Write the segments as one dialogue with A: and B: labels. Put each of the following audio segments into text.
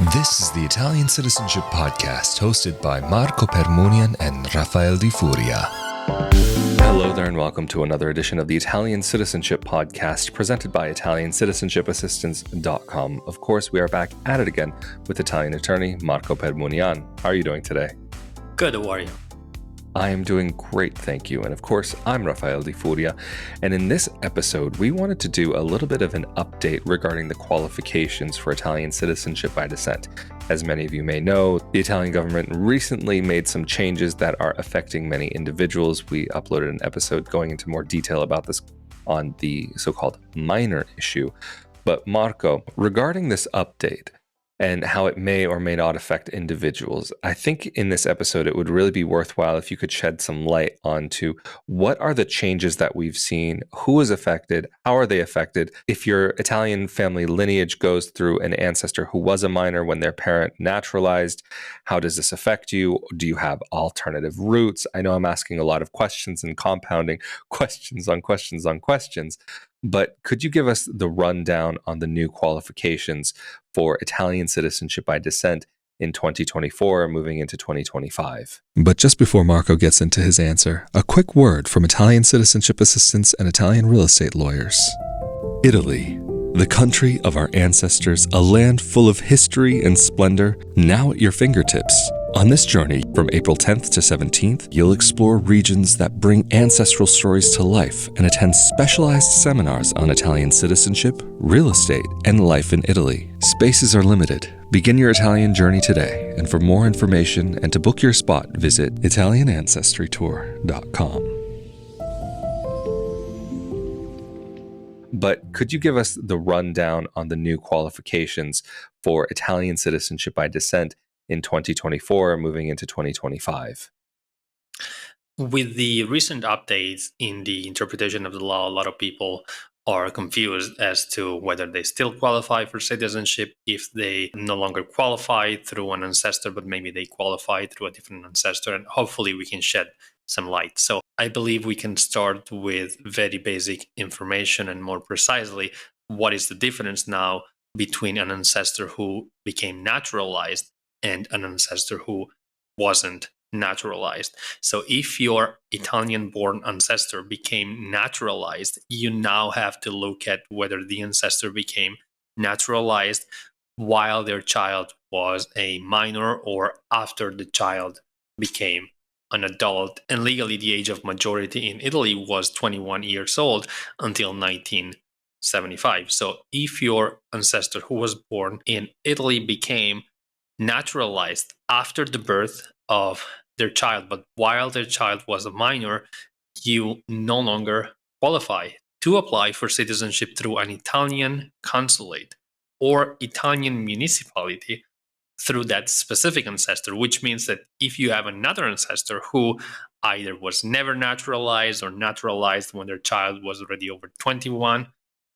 A: This is the Italian Citizenship Podcast, hosted by Marco Permunian and Rafael Di Furia.
B: Hello there, and welcome to another edition of the Italian Citizenship Podcast, presented by Italiancitizenshipassistance.com. Of course, we are back at it again with Italian attorney Marco Permunian. How are you doing today?
C: Good, how are you?
B: I am doing great, thank you. And of course, I'm Rafael Di Furia. And in this episode, we wanted to do a little bit of an update regarding the qualifications for Italian citizenship by descent. As many of you may know, the Italian government recently made some changes that are affecting many individuals. We uploaded an episode going into more detail about this on the so-called minor issue. But Marco, regarding this update, and how it may or may not affect individuals, I think in this episode it would really be worthwhile if you could shed some light onto what are the changes that we've seen, who is affected, how are they affected. If your Italian family lineage goes through an ancestor who was a minor when their parent naturalized, how does this affect you? Do you have alternative routes? I know I'm asking a lot of questions and compounding questions on questions on questions, but could you give us the rundown on the new qualifications for Italian citizenship by descent in 2024, moving into 2025?
A: But just before Marco gets into his answer, a quick word from Italian citizenship assistants and Italian real estate lawyers. Italy, the country of our ancestors, a land full of history and splendor, now at your fingertips. On this journey, from April 10th to 17th, you'll explore regions that bring ancestral stories to life and attend specialized seminars on Italian citizenship, real estate, and life in Italy. Spaces are limited. Begin your Italian journey today, and for more information and to book your spot, visit ItalianAncestryTour.com.
B: But could you give us the rundown on the new qualifications for Italian citizenship by descent in 2024, moving into 2025?
C: With the recent updates in the interpretation of the law, a lot of people are confused as to whether they still qualify for citizenship, if they no longer qualify through an ancestor, but maybe they qualify through a different ancestor, and hopefully we can shed some light. So I believe we can start with very basic information, and more precisely, what is the difference now between an ancestor who became naturalized and an ancestor who wasn't naturalized. So if your Italian-born ancestor became naturalized, you now have to look at whether the ancestor became naturalized while their child was a minor or after the child became an adult. And legally, the age of majority in Italy was 21 years old until 1975. So if your ancestor who was born in Italy became naturalized after the birth of their child, but while their child was a minor, you no longer qualify to apply for citizenship through an Italian consulate or Italian municipality through that specific ancestor, which means that if you have another ancestor who either was never naturalized or naturalized when their child was already over 21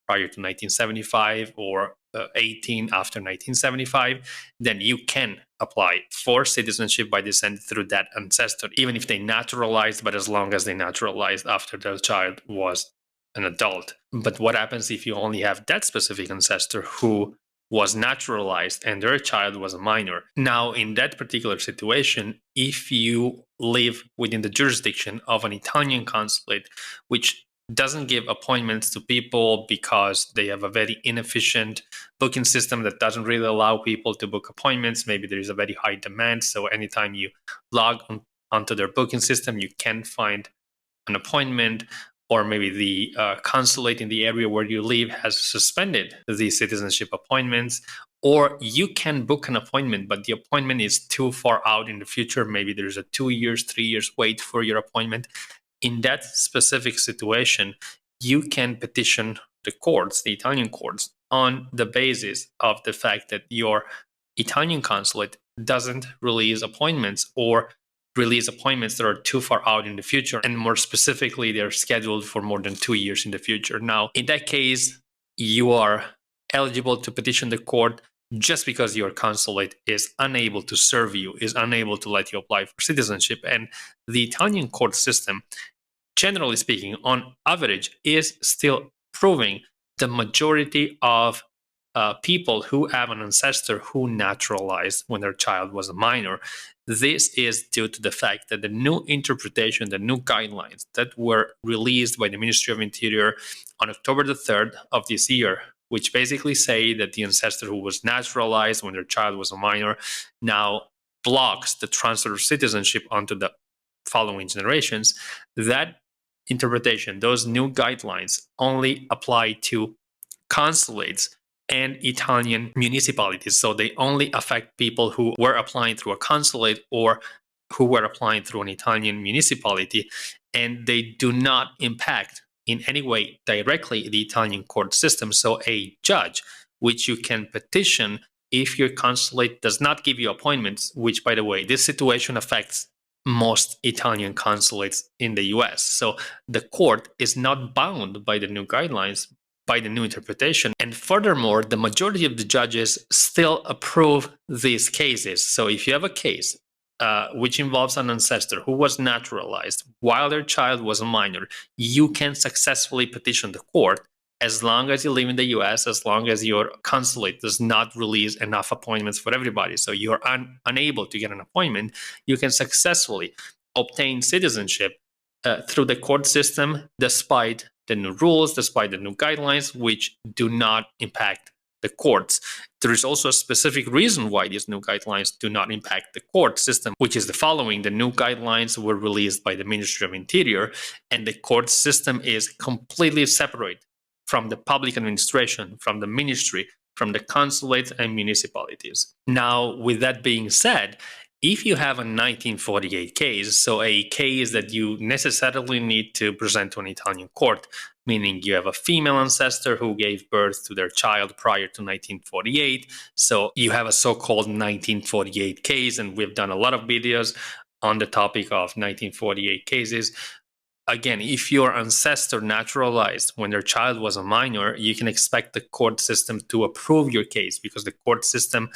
C: prior to 1975 or 18 after 1975, then you can apply for citizenship by descent through that ancestor, even if they naturalized, but as long as they naturalized after their child was an adult. But what happens if you only have that specific ancestor who was naturalized and their child was a minor? Now, in that particular situation, if you live within the jurisdiction of an Italian consulate, which doesn't give appointments to people because they have a very inefficient booking system that doesn't really allow people to book appointments. Maybe there is a very high demand, so anytime you log onto their booking system, you can find an appointment, or maybe the consulate in the area where you live has suspended the citizenship appointments, or you can book an appointment, but the appointment is too far out in the future. Maybe there's a 2 years, 3 years wait for your appointment. In that specific situation, you can petition the courts, the Italian courts, on the basis of the fact that your Italian consulate doesn't release appointments or release appointments that are too far out in the future. And more specifically, they're scheduled for more than 2 years in the future. Now, in that case, you are eligible to petition the court just because your consulate is unable to serve you, is unable to let you apply for citizenship. And the Italian court system, generally speaking, on average, is still proving the majority of people who have an ancestor who naturalized when their child was a minor. This is due to the fact that the new interpretation, the new guidelines that were released by the Ministry of Interior on October the 3rd of this year, which basically say that the ancestor who was naturalized when their child was a minor now blocks the transfer of citizenship onto the following generations. That interpretation, those new guidelines, only apply to consulates and Italian municipalities. So they only affect people who were applying through a consulate or who were applying through an Italian municipality, and they do not impact in any way directly the Italian court system. So a judge, which you can petition if your consulate does not give you appointments, which, by the way, this situation affects most Italian consulates in the US. So the court is not bound by the new guidelines, by the new interpretation. And furthermore, the majority of the judges still approve these cases. So if you have a case which involves an ancestor who was naturalized while their child was a minor, you can successfully petition the court as long as you live in the US, as long as your consulate does not release enough appointments for everybody. So you're unable to get an appointment, you can successfully obtain citizenship through the court system despite the new rules, despite the new guidelines, which do not impact the courts. There is also a specific reason why these new guidelines do not impact the court system, which is the following. The new guidelines were released by the Ministry of Interior, and the court system is completely separate from the public administration, from the ministry, from the consulates and municipalities. Now, with that being said, if you have a 1948 case, so a case that you necessarily need to present to an Italian court, meaning you have a female ancestor who gave birth to their child prior to 1948, so you have a so-called 1948 case, and we've done a lot of videos on the topic of 1948 cases. Again, if your ancestor naturalized when their child was a minor, you can expect the court system to approve your case, because the court system,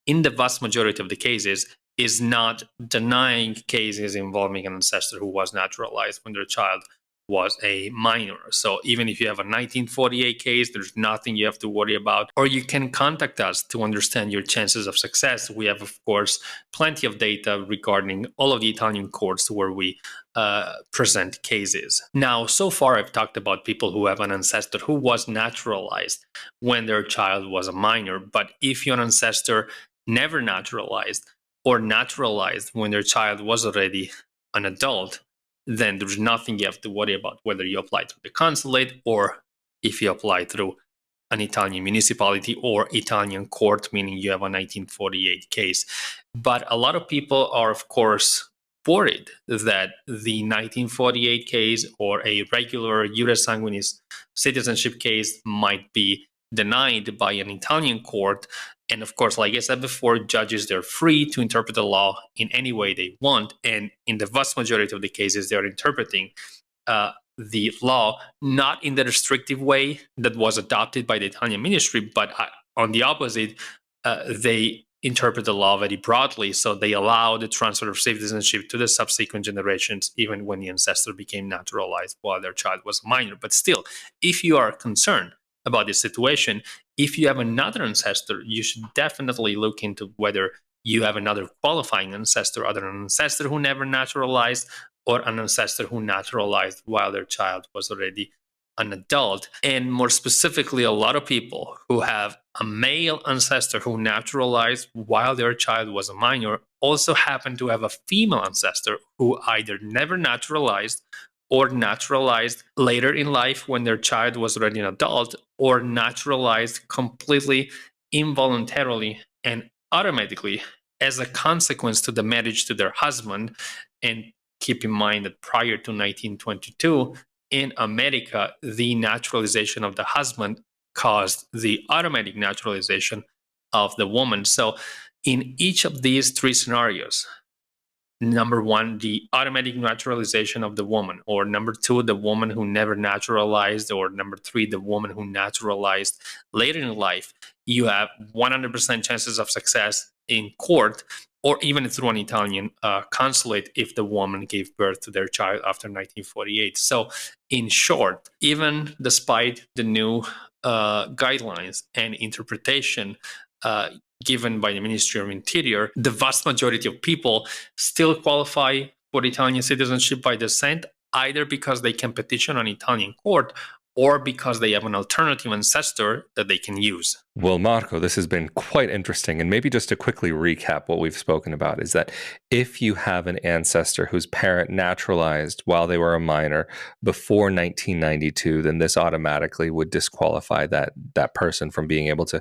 C: in the vast majority of the cases, is not denying cases involving an ancestor who was naturalized when their child was a minor. So even if you have a 1948 case, there's nothing you have to worry about. Or you can contact us to understand your chances of success. We have, of course, plenty of data regarding all of the Italian courts where we present cases. Now, so far, I've talked about people who have an ancestor who was naturalized when their child was a minor. But if your ancestor never naturalized, or naturalized when their child was already an adult, then there's nothing you have to worry about, whether you apply through the consulate or if you apply through an Italian municipality or Italian court, meaning you have a 1948 case. But a lot of people are, of course, worried that the 1948 case or a regular ius sanguinis citizenship case might be denied by an Italian court. And of course, like I said before, judges, they're free to interpret the law in any way they want. And in the vast majority of the cases, they're interpreting the law not in the restrictive way that was adopted by the Italian ministry, but on the opposite, they interpret the law very broadly. So they allow the transfer of citizenship to the subsequent generations, even when the ancestor became naturalized while their child was a minor. But still, if you are concerned about this situation, if you have another ancestor, you should definitely look into whether you have another qualifying ancestor, other than an ancestor who never naturalized or an ancestor who naturalized while their child was already an adult. And more specifically, a lot of people who have a male ancestor who naturalized while their child was a minor also happen to have a female ancestor who either never naturalized or naturalized later in life when their child was already an adult, or naturalized completely involuntarily and automatically as a consequence to the marriage to their husband. And keep in mind that prior to 1922, in America, the naturalization of the husband caused the automatic naturalization of the woman. So in each of these three scenarios, number one, the automatic naturalization of the woman, or number two, the woman who never naturalized, or number three, the woman who naturalized later in life, you have 100% chances of success in court, or even through an Italian consulate if the woman gave birth to their child after 1948. So in short, even despite the new guidelines and interpretation given by the Ministry of Interior, the vast majority of people still qualify for Italian citizenship by descent, either because they can petition an Italian court or because they have an alternative ancestor that they can use.
B: Well, Marco, this has been quite interesting. And maybe just to quickly recap what we've spoken about is that if you have an ancestor whose parent naturalized while they were a minor before 1992, then this automatically would disqualify that person from being able to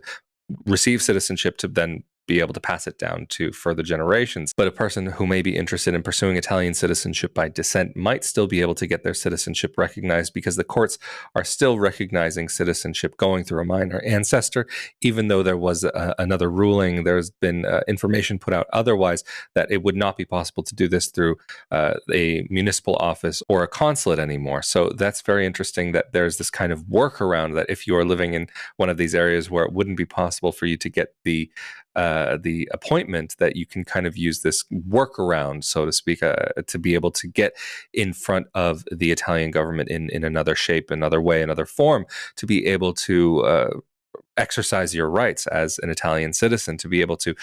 B: receive citizenship to then be able to pass it down to further generations. But a person who may be interested in pursuing Italian citizenship by descent might still be able to get their citizenship recognized because the courts are still recognizing citizenship going through a minor ancestor, even though there was another ruling, there's been information put out otherwise that it would not be possible to do this through a municipal office or a consulate anymore. So that's very interesting that there's this kind of workaround that if you are living in one of these areas where it wouldn't be possible for you to get the appointment, that you can kind of use this workaround, so to speak, to be able to get in front of the Italian government in another shape, another way, another form, to be able to exercise your rights as an Italian citizen, to be able to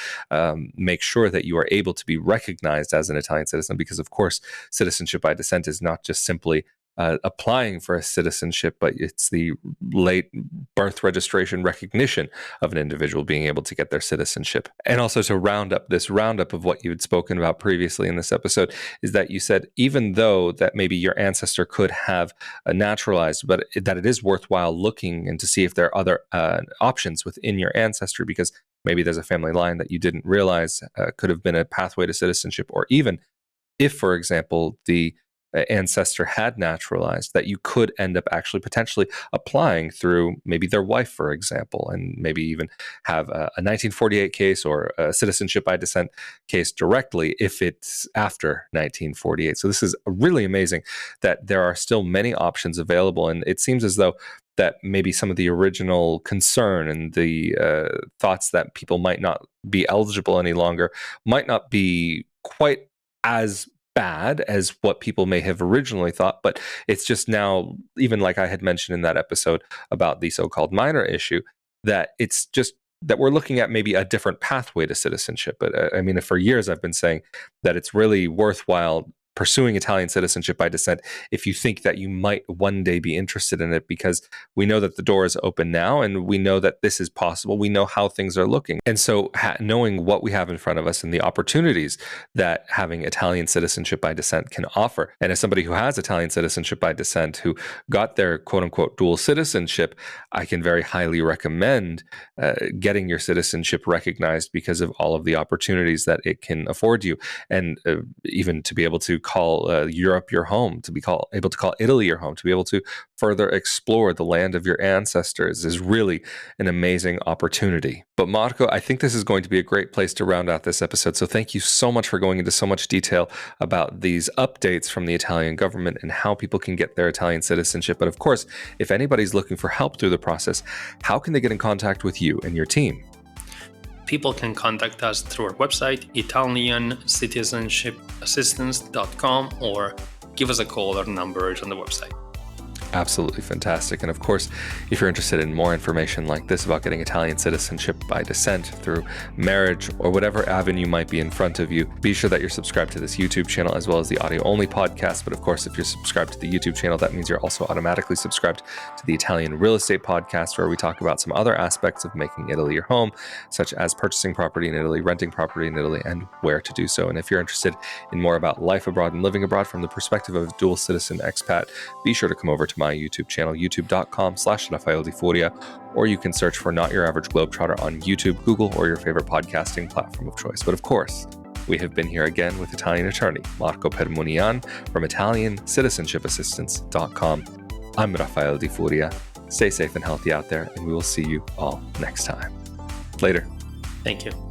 B: make sure that you are able to be recognized as an Italian citizen, because of course citizenship by descent is not just simply applying for a citizenship, but it's the late birth registration recognition of an individual being able to get their citizenship. And also to round up of what you had spoken about previously in this episode is that you said even though that maybe your ancestor could have naturalized, but that it is worthwhile looking and to see if there are other options within your ancestry, because maybe there's a family line that you didn't realize could have been a pathway to citizenship, or even if, for example, the ancestor had naturalized, that you could end up actually potentially applying through maybe their wife, for example, and maybe even have a 1948 case or a citizenship by descent case directly if it's after 1948. So this is really amazing that there are still many options available, and it seems as though that maybe some of the original concern and the thoughts that people might not be eligible any longer might not be quite as bad as what people may have originally thought, but it's just now, even like I had mentioned in that episode about the so-called minor issue, that it's just that we're looking at maybe a different pathway to citizenship. But I mean, for years I've been saying that it's really worthwhile pursuing Italian citizenship by descent if you think that you might one day be interested in it, because we know that the door is open now and we know that this is possible. We know how things are looking. And so knowing what we have in front of us and the opportunities that having Italian citizenship by descent can offer. And as somebody who has Italian citizenship by descent, who got their quote unquote dual citizenship, I can very highly recommend getting your citizenship recognized because of all of the opportunities that it can afford you. And even to be able to call Europe your home, to be able to call Italy your home, to be able to further explore the land of your ancestors is really an amazing opportunity. But Marco, I think this is going to be a great place to round out this episode. So thank you so much for going into so much detail about these updates from the Italian government and how people can get their Italian citizenship. But of course, if anybody's looking for help through the process, how can they get in contact with you and your team?
C: People can contact us through our website, italiancitizenshipassistance.com, or give us a call. Our number is on the website.
B: Absolutely fantastic. And of course, if you're interested in more information like this about getting Italian citizenship by descent through marriage or whatever avenue might be in front of you, be sure that you're subscribed to this YouTube channel as well as the audio-only podcast. But of course, if you're subscribed to the YouTube channel, that means you're also automatically subscribed to the Italian Real Estate Podcast, where we talk about some other aspects of making Italy your home, such as purchasing property in Italy, renting property in Italy, and where to do so. And if you're interested in more about life abroad and living abroad from the perspective of a dual citizen expat, be sure to come over to my YouTube channel, youtube.com/Rafael Di Furia, or you can search for Not Your Average Globetrotter on YouTube, Google, or your favorite podcasting platform of choice. But of course, we have been here again with Italian attorney Marco Permunian from ItalianCitizenshipassistance.com. I'm Rafael Di Furia. Stay safe and healthy out there, and we will see you all next time. Later.
C: Thank you.